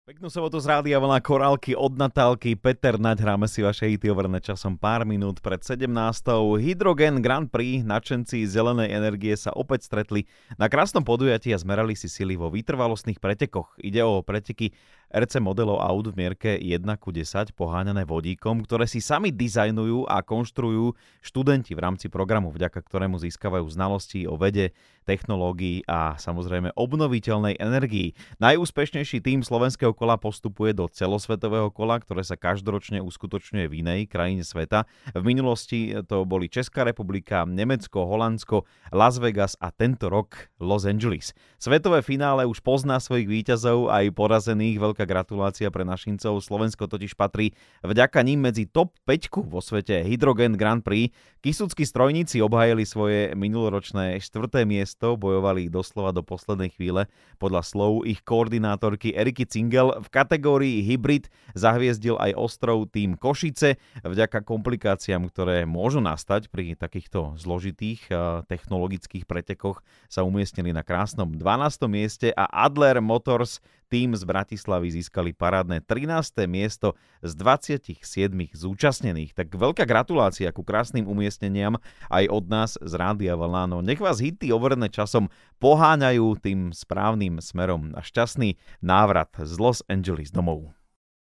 Peknú sobotu z Rádia Vlna, korálky od Natálky. Peter Naď, hráme si vaše hity overené časom pár minút pred 17. Hydrogen Grand Prix, nadšenci zelenej energie sa opäť stretli na krásnom podujatí a zmerali si sily vo vytrvalostných pretekoch. Ide o preteky RC modelov aut v mierke 1:10 poháňané vodíkom, ktoré si sami dizajnujú a konštruujú študenti v rámci programu, vďaka ktorému získavajú znalosti o vede, technológii a samozrejme obnoviteľnej energii. Najúspešnejší tím slovenského kola postupuje do celosvetového kola, ktoré sa každoročne uskutočňuje v inej krajine sveta. V minulosti to boli Česká republika, Nemecko, Holandsko, Las Vegas a tento rok Los Angeles. Svetové finále už pozná svojich víťazov aj porazených. Veľká gratulácia pre našincov. Slovensko totiž patrí vďaka ním medzi top 5 vo svete Hydrogen Grand Prix. Kysuckí strojníci obhájili svoje minuloročné 4. miesto, bojovali doslova do poslednej chvíle. Podľa slov ich koordinátorky Eriky Cingel v kategórii hybrid zahviezdil aj ostrov tým Košice. Vďaka komplikáciám, ktoré môžu nastať pri takýchto zložitých technologických pretekoch, sa umiestnili na krásnom 12. mieste a Adler Motors tým z Bratislavy získali parádne 13. miesto z 27 zúčastnených. Tak veľká gratulácia ku krásnym umiestneniam aj od nás z Rádia Vlna. No nech vás hity overené časom poháňajú tým správnym smerom a šťastný návrat z Los Angeles domov.